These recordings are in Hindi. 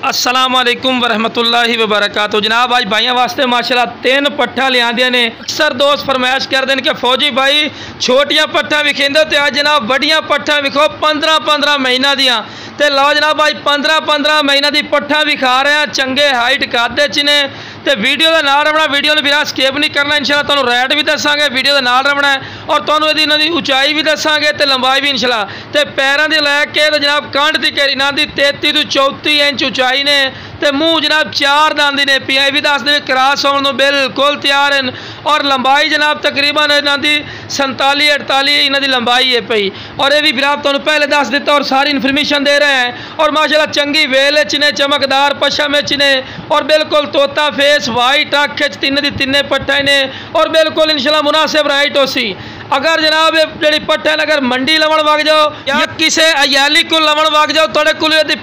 अस्सलाम वालेकुम वरहमतुल्लाहि वबरकातुहू। जनाब आज भाइयों वास्ते माशाल्लाह 3 पट्ठा लिया ने। अक्सर दोस्त फरमाइश करते हैं कि फौजी भाई छोटिया पट्ठा विखेंदे तो आज जनाब वड्डियां पट्ठा विखो 15-15 महीना दियां। तो लो जनाब आज 15-15 महीना दी पट्ठा विखा रहे हैं। चंगे हाइट कादे च ने तो वीडियो के नाल रवना, वीडियो में बिना स्केप नहीं करना। इंशाल्लाह तुहानू रेट भी दसांगे, वीडियो के नाल रवना है और तुहानू इहदी उचाई भी दसांगे तो लंबाई भी इंशाल्लाह। तो पैरों की लैके तो जनाब कंध की इन्हां दी 33 तो 34 इंच उचाई ने तो मूँह जनाब 4 दांदी ने पिया भी दस दे क्रॉस होने को बिल्कुल तैयार हैं। और लंबाई जनाब तकरीबन इन्हां दी 47-48 इन्हां दी लंबाई है पई। और ये भी जनाब तुहानू पहले दस दिता और सारी इन्फॉर्मेशन दे रहे हैं। और माशाल्लाह चंगी वेल च ने, चमकदार पशम च ने और बिल्कुल तोता फेस वाइट अख च तिन्ने दी तिन्ने पट्ठे ने और बिल्कुल इंशाल्लाह मुनासिब राइट हो सी। अगर जनाब जी पट्ठे अगर मंडी लवन वग जाओ या किसी अयाली को लवन वग जाओ तो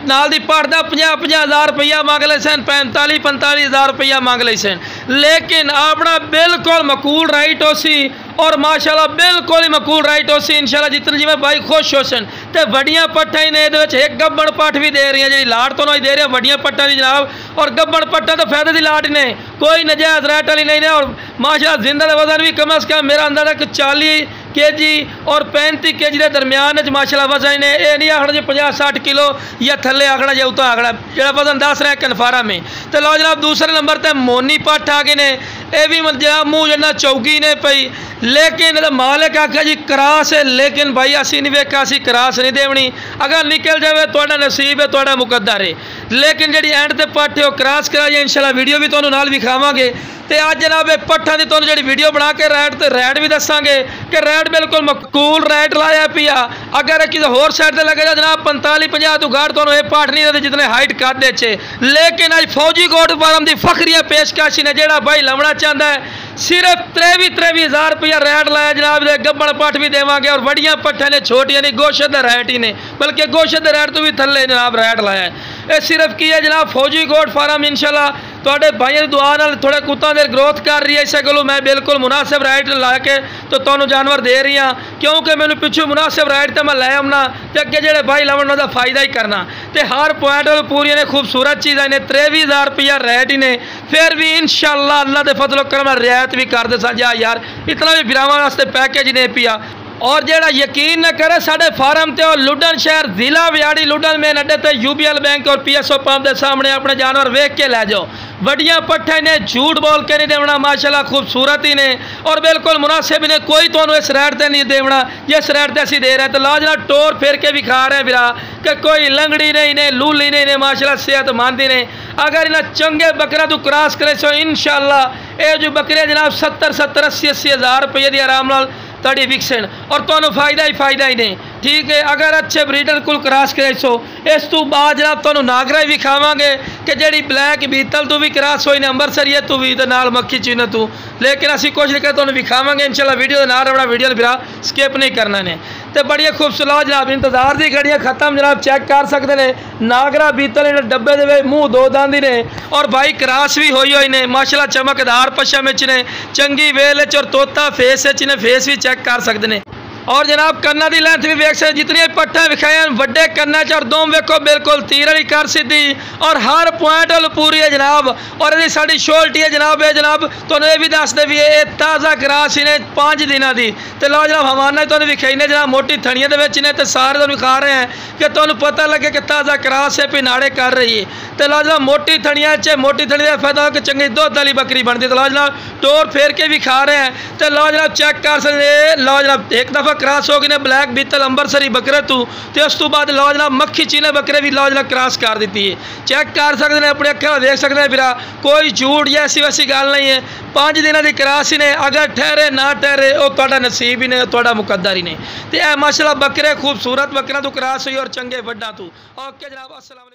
नाल दी पढ़दा 50-50 हज़ार रुपया मंग ले सन, 45-45 हज़ार रुपया मंग ले सन। लेकिन अपना बिल्कुल मकूल राइट हो सी और माशाल्लाह बिल्कुल ही मकूल राइट हो सी। इंशाल्लाह जितने जिमें भाई खुश हो सन तो वड्डियां पट्ठा ही ने। एक गब्बड़ पट्ठ भी दे रही है जी, लाट तो नहीं दे रही वड्डियां पट्ठा की जनाब। और गब्बड़ पट्ठा तो फायदे की लाट ने, कोई नजायज़ रेट वाली नहीं ने। और माशाल्लाह जिंदा का वजन भी कम अज़ कम मेरा अंदाजा कि 40 kg और 35 kg के दरम्यान माशाल्लाह वजन ने। यह नहीं आखना जी 50-60 किलो या थले आखना या उतना आखना, जो वजन दस रहा है कन्फारा में। तो लो जनाब दूसरे नंबर पर मोनी पट्ठ आ गए ने। यह भी जनाब मूँह जना चौकी ने पई। लेकिन मालिक आख्या जी क्रास है, लेकिन भाई असी नहीं वेखा, असी क्रास नहीं देवनी। अगर निकल जाए तो नसीब है, तो मुकद्दर है। लेकिन जी एंड ते पट्ठ है क्रास कराइए इंशाल्लाह, वीडियो भी तुहानू नाल विखावांगे। तो अज जनाब पट्ठा की तुहानू जी वीडियो बना के रेट भी दसांगे कि रेट बिल्कुल मकूल रेट लाया पिया। अगर किसी होर साइड से लगेगा जनाब 45-50 तो गाड़ तो पाठ नहीं देते जितने हाइट कादे चे। लेकिन अज फौजी कोट फार्म की फखरिया पेशकश ने जोड़ा भाई लवना चाहता है सिर्फ 23 हज़ार रुपया रेट लाया जनाब। गब्बड़ पट्ठ भी देवांगे और वड्डियां पट्ठा ने, छोटियां नहीं, गोशत का रेट ही ने, बल्कि गोशत के रेट तो भी थले जनाब रेट लाया है। ये सिर्फ की है जनाब फौजी कोट फार्म इंशाल्लाह तुहाडे भाइयों की दुआ नाल थोड़े कुत्ता देर ग्रोथ कर रही है। इस गलो मैं बिल्कुल मुनासिब रेट ला के तो तुहानू जानवर दे रही हाँ, क्योंकि मैंने पिछू मुनासिब रेट तो मैं लै आना तो अगे जोड़े भाई लवन उनका फायदा ही करना। तो हर पॉइंट पूरी ने खूबसूरत चीज़ ने 23 हज़ार रुपया रेट ही ने। फिर भी इंशाल्लाह अल्लाह के फजलो करम रियायत भी कर दे सा यार, इतना भी बिरावां वास्ते पैकेज ने पिया। और जेड़ा यकीन न करे साढ़े फार्म ते और लुडन शहर जिला वियाड़ी लुडन मेन अड्डे ते UBL बैंक और PSO पंप के सामने अपने जानवर वेख के लै जाओ। वड्डियां पट्ठे ने, झूठ बोल के नहीं देवना, माशाल्लाह खूबसूरत ही ने और बिल्कुल मुनासिब ने। कोई तो इस रेट से नहीं देवना जिस रेट से असी दे रहे। तो लाजना टोर फिर के भी खा रहे बिरा कि कोई लंगड़ी नहीं ने, लूली नहीं ने, माशाल्लाह सेहतमंद ही ने। अगर इन्हें चंगे बकरा तू क्रॉस करे सो इंशाल्लाह ये जो बकरे जनाब 70-80 हज़ार रुपये की आराम नाल तड़ी विकसन और तुहानू फायदा ही नहीं। ठीक है, अगर अच्छे ब्रीडर को क्रॉस करे सो इस तू बाद जनाब तुहानू नागरा ही विखावांगे कि जी ब्लैक बीतल तू भी क्रॉस होई ने, अंबरसरिया तू भी तो नाल मक्खी चीन तू। लेकिन असी कोशिश करके तुहानू विखावांगे इंशाल्लाह, वीडियो के नाल रवना, वीडियो बिरा स्किप नहीं करना ने। तो बड़ी खूबसूरत जनाब इंतजार की घड़ियाँ खत्म जनाब चेक कर सकते हैं। नागरा बीतल इन डब्बे दे मूँह 2 दांदी ने और भाई क्रॉस भी होई ने, माशाल्लाह चमकदार पशम ने, चंगी वेल और तोता फेस ने, फेस भी चेक कर सकते हैं। और जनाब कन्ना की लेंथ भी वेख सकते, जितनी पट्ठा विखाए वड्डे कन्ना च और दोम वेखो बिल्कुल तीर वाली कर सीधी और हर पॉइंट वाल पूरी है जनाब। और ये साड़ी शोल्टी है जनाब, ये जनाब तुहानू ये भी दस दे भी ये ताज़ा क्रॉस ने 5 दिनों की। तो लो जनाब हवाना तुहानू विखाई ने जनाब मोटी थड़ियां दे विच ने, तो सारे तुहानू खा रहे हैं कि तुहानू पता लगे कि ताज़ा क्रॉस है पिनाड़े कर रही है। तो लो जनाब मोटी थड़ियां च मोटी थड़ी का फायदा हो कि चंगी दुध वाली बकरी बनती। तो लो जनाब टोर फेर के भी खा रहे हैं। तो लो जनाब चेक कर सकते। लो जनाब एक दफ़ा क्रॉस हो गई ने ब्लैक बीतल अंबरसरी बकरे तू तो उस तो बाद लो जनाब मक्खी चीने बकरे भी लो जनाब क्रॉस कर दी है। चेक कर सकते हैं, अपने अखा देख सकते हैं फिर कोई झूठ या ऐसी वैसी गल नहीं है। 5 दिनों की क्रॉस ही ने, अगर ठहरे ना ठहरे वो तुहाडा नसीब ही ने, तुहाडा मुकद्दर ही ने। तो यह माशाल्लाह बकरे खूबसूरत बकरा तू क्रॉस हुई और चंगे वड्डा तू। ओके जनाब, अस्सलाम वालेकुम।